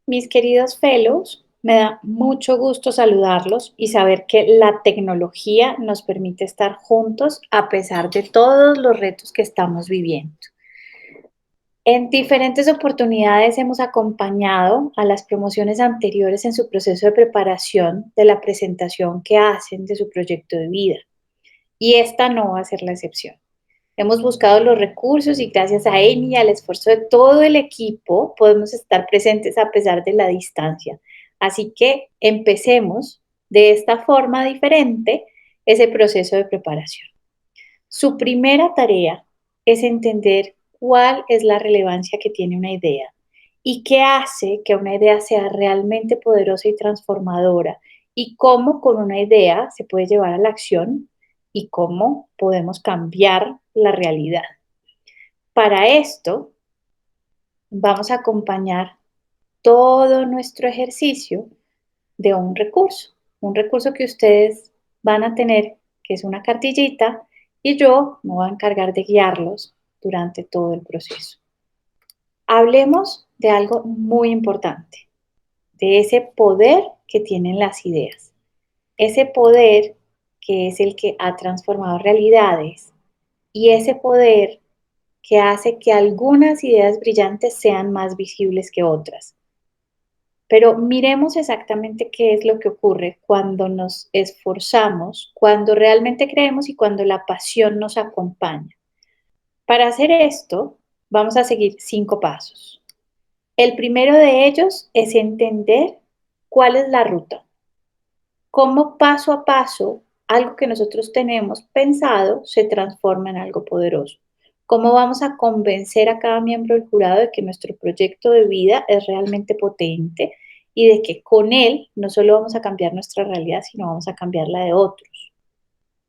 Mis queridos fellows, me da mucho gusto saludarlos y saber que la tecnología nos permite estar juntos a pesar de todos los retos que estamos viviendo. En diferentes oportunidades hemos acompañado a las promociones anteriores en su proceso de preparación de la presentación que hacen de su proyecto de vida. Y esta no va a ser la excepción. Hemos buscado los recursos y gracias a Amy y al esfuerzo de todo el equipo podemos estar presentes a pesar de la distancia. Así que empecemos de esta forma diferente ese proceso de preparación. Su primera tarea es entender cuál es la relevancia que tiene una idea y qué hace que una idea sea realmente poderosa y transformadora y cómo con una idea se puede llevar a la acción y cómo podemos cambiar la realidad. Para esto, vamos a acompañar todo nuestro ejercicio de un recurso que ustedes van a tener, que es una cartillita, y yo me voy a encargar de guiarlos durante todo el proceso. Hablemos de algo muy importante, de ese poder que tienen las ideas, ese poder que es el que ha transformado realidades y ese poder que hace que algunas ideas brillantes sean más visibles que otras. Pero miremos exactamente qué es lo que ocurre cuando nos esforzamos, cuando realmente creemos y cuando la pasión nos acompaña. Para hacer esto, vamos a seguir 5 pasos. El primero de ellos es entender cuál es la ruta, cómo paso a paso algo que nosotros tenemos pensado se transforma en algo poderoso. ¿Cómo vamos a convencer a cada miembro del jurado de que nuestro proyecto de vida es realmente potente y de que con él no solo vamos a cambiar nuestra realidad, sino vamos a cambiar la de otros?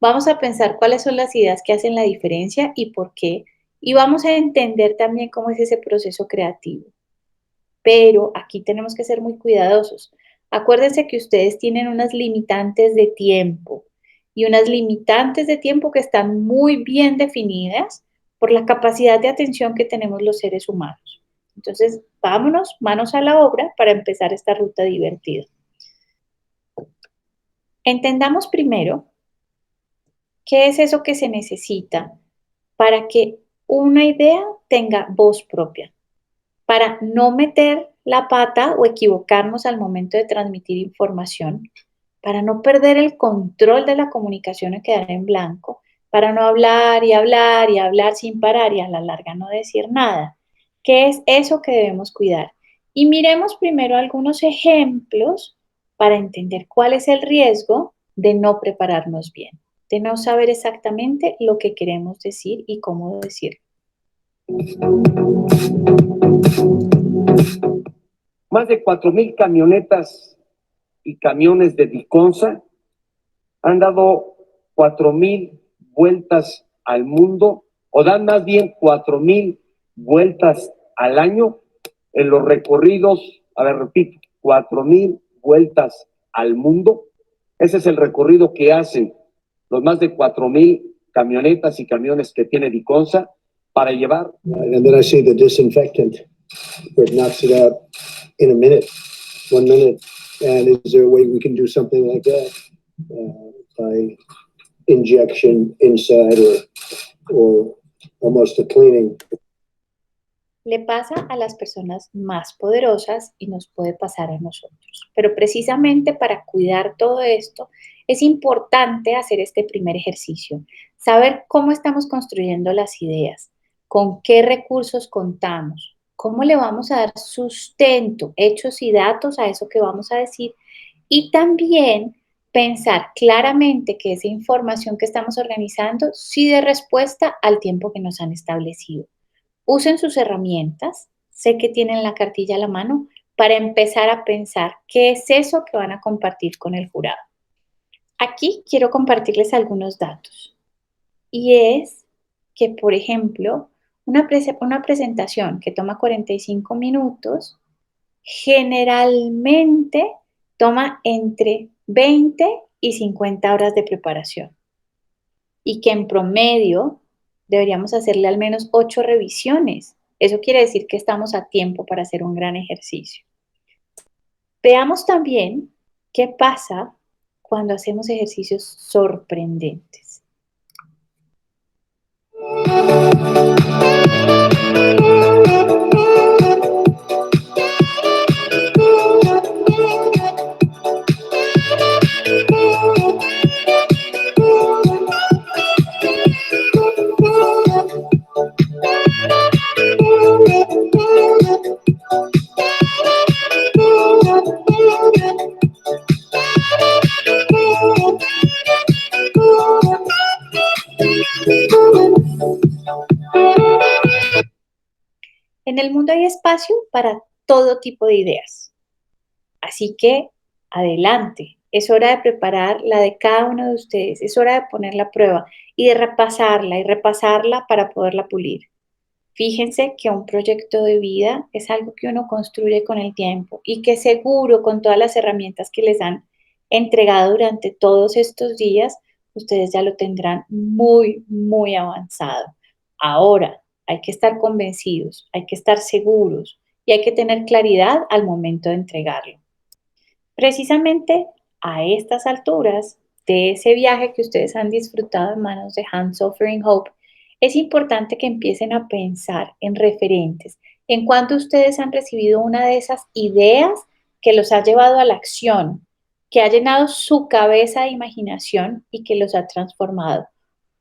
Vamos a pensar cuáles son las ideas que hacen la diferencia y por qué, y vamos a entender también cómo es ese proceso creativo. Pero aquí tenemos que ser muy cuidadosos. Acuérdense que ustedes tienen unas limitantes de tiempo y unas limitantes de tiempo que están muy bien definidas por la capacidad de atención que tenemos los seres humanos. Entonces, vámonos, manos a la obra para empezar esta ruta divertida. Entendamos primero qué es eso que se necesita para que una idea tenga voz propia, para no meter la pata o equivocarnos al momento de transmitir información, para no perder el control de la comunicación y quedar en blanco, para no hablar y hablar y hablar sin parar y a la larga no decir nada. ¿Qué es eso que debemos cuidar? Y miremos primero algunos ejemplos para entender cuál es el riesgo de no prepararnos bien, de no saber exactamente lo que queremos decir y cómo decirlo. Más de 4,000 camionetas y camiones de Diconsa han dado 4,000 vueltas al mundo, o dan más bien 4,000 vueltas al año en los recorridos, repito, 4,000 vueltas al mundo. Ese es el recorrido que hacen los más de 4,000 camionetas y camiones que tiene Diconsa para llevar. And then I see the disinfectant where it knocks it out in a minute, 1 minute. And is there a way we can do something like that by injection inside or almost a cleaning? Le pasa a las personas más poderosas y nos puede pasar a nosotros. Pero precisamente para cuidar todo esto es importante hacer este primer ejercicio, saber cómo estamos construyendo las ideas, con qué recursos contamos, cómo le vamos a dar sustento, hechos y datos a eso que vamos a decir y también pensar claramente que esa información que estamos organizando sí dé respuesta al tiempo que nos han establecido. Usen sus herramientas, sé que tienen la cartilla a la mano, para empezar a pensar qué es eso que van a compartir con el jurado. Aquí quiero compartirles algunos datos. Y es que, por ejemplo, una presentación que toma 45 minutos, generalmente toma entre 20 y 50 horas de preparación. Y que en promedio deberíamos hacerle al menos 8 revisiones. Eso quiere decir que estamos a tiempo para hacer un gran ejercicio. Veamos también qué pasa cuando hacemos ejercicios sorprendentes. En el mundo hay espacio para todo tipo de ideas. Así que adelante. Es hora de preparar la de cada uno de ustedes. Es hora de ponerla a prueba y de repasarla para poderla pulir. Fíjense que un proyecto de vida es algo que uno construye con el tiempo y que seguro con todas las herramientas que les han entregado durante todos estos días, ustedes ya lo tendrán muy, muy avanzado. Ahora, hay que estar convencidos, hay que estar seguros y hay que tener claridad al momento de entregarlo. Precisamente a estas alturas de ese viaje que ustedes han disfrutado en manos de Hands Offering Hope, es importante que empiecen a pensar en referentes, en cuanto ustedes han recibido una de esas ideas que los ha llevado a la acción, que ha llenado su cabeza de imaginación y que los ha transformado.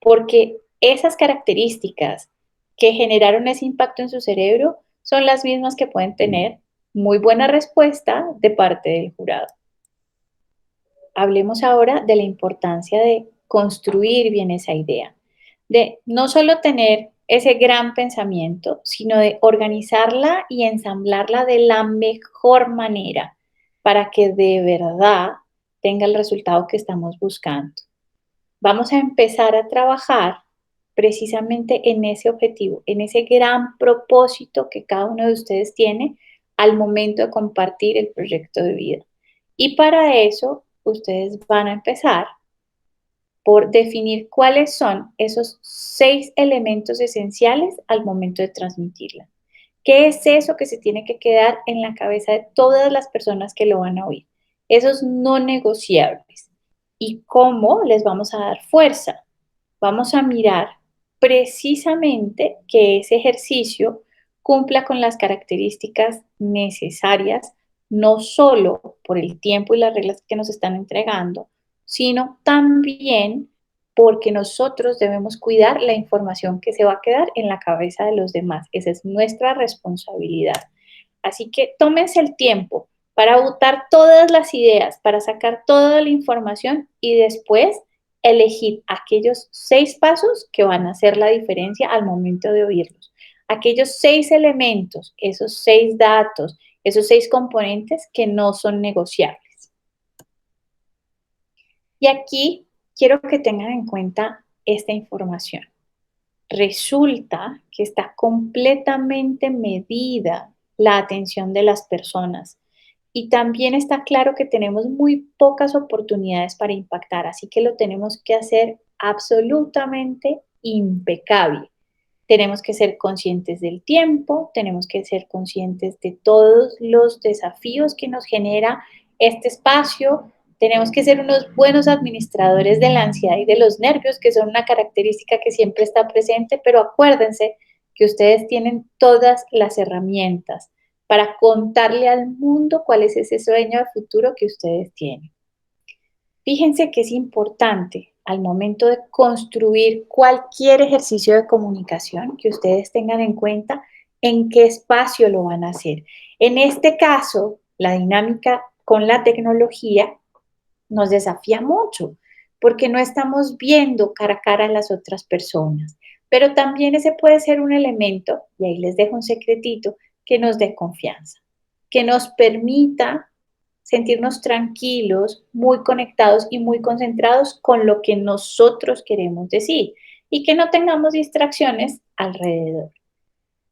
Porque esas características que generaron ese impacto en su cerebro son las mismas que pueden tener muy buena respuesta de parte del jurado. Hablemos ahora de la importancia de construir bien esa idea, de no solo tener ese gran pensamiento, sino de organizarla y ensamblarla de la mejor manera para que de verdad tenga el resultado que estamos buscando. Vamos a empezar a trabajar precisamente en ese objetivo, en ese gran propósito que cada uno de ustedes tiene al momento de compartir el proyecto de vida. Y para eso, ustedes van a empezar por definir cuáles son esos 6 elementos esenciales al momento de transmitirla. ¿Qué es eso que se tiene que quedar en la cabeza de todas las personas que lo van a oír? Esos no negociables. ¿Y cómo les vamos a dar fuerza? Vamos a mirar precisamente que ese ejercicio cumpla con las características necesarias, no solo por el tiempo y las reglas que nos están entregando, sino también porque nosotros debemos cuidar la información que se va a quedar en la cabeza de los demás. Esa es nuestra responsabilidad. Así que tómense el tiempo para botar todas las ideas, para sacar toda la información y después elegir aquellos 6 pasos que van a hacer la diferencia al momento de oírlos. Aquellos 6 elementos, esos 6 datos, esos 6 componentes que no son negociables. Y aquí quiero que tengan en cuenta esta información. Resulta que está completamente medida la atención de las personas y también está claro que tenemos muy pocas oportunidades para impactar, así que lo tenemos que hacer absolutamente impecable. Tenemos que ser conscientes del tiempo, tenemos que ser conscientes de todos los desafíos que nos genera este espacio, tenemos que ser unos buenos administradores de la ansiedad y de los nervios, que son una característica que siempre está presente, pero acuérdense que ustedes tienen todas las herramientas para contarle al mundo cuál es ese sueño de futuro que ustedes tienen. Fíjense que es importante al momento de construir cualquier ejercicio de comunicación que ustedes tengan en cuenta en qué espacio lo van a hacer. En este caso, la dinámica con la tecnología nos desafía mucho porque no estamos viendo cara a cara a las otras personas. Pero también ese puede ser un elemento, y ahí les dejo un secretito, que nos dé confianza, que nos permita sentirnos tranquilos, muy conectados y muy concentrados con lo que nosotros queremos decir y que no tengamos distracciones alrededor.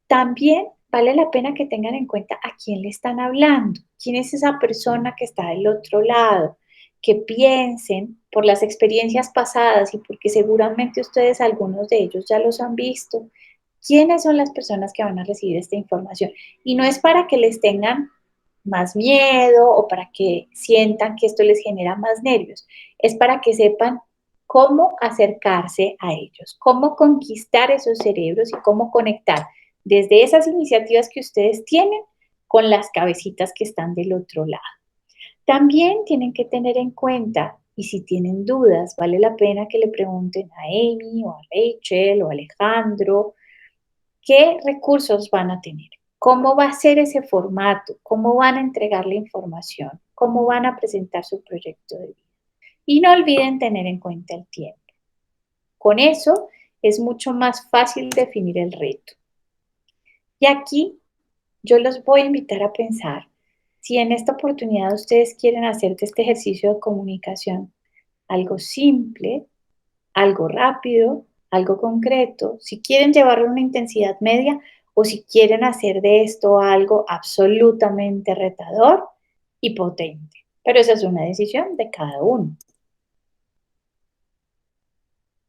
También vale la pena que tengan en cuenta a quién le están hablando, quién es esa persona que está del otro lado, que piensen por las experiencias pasadas y porque seguramente ustedes, algunos de ellos ya los han visto, quiénes son las personas que van a recibir esta información. Y no es para que les tengan más miedo o para que sientan que esto les genera más nervios. Es para que sepan cómo acercarse a ellos, cómo conquistar esos cerebros y cómo conectar desde esas iniciativas que ustedes tienen con las cabecitas que están del otro lado. También tienen que tener en cuenta, y si tienen dudas, vale la pena que le pregunten a Amy o a Rachel o a Alejandro, ¿qué recursos van a tener? ¿Cómo va a ser ese formato? ¿Cómo van a entregar la información? ¿Cómo van a presentar su proyecto de vida? Y no olviden tener en cuenta el tiempo. Con eso es mucho más fácil definir el reto. Y aquí yo los voy a invitar a pensar si en esta oportunidad ustedes quieren hacer de este ejercicio de comunicación algo simple, algo rápido, algo concreto, si quieren llevarlo a una intensidad media o si quieren hacer de esto algo absolutamente retador y potente. Pero esa es una decisión de cada uno.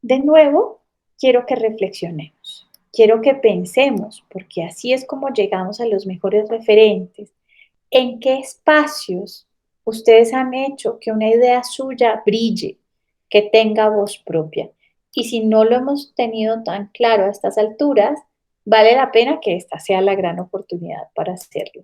De nuevo, quiero que reflexionemos, quiero que pensemos, porque así es como llegamos a los mejores referentes, en qué espacios ustedes han hecho que una idea suya brille, que tenga voz propia. Y si no lo hemos tenido tan claro a estas alturas, vale la pena que esta sea la gran oportunidad para hacerlo.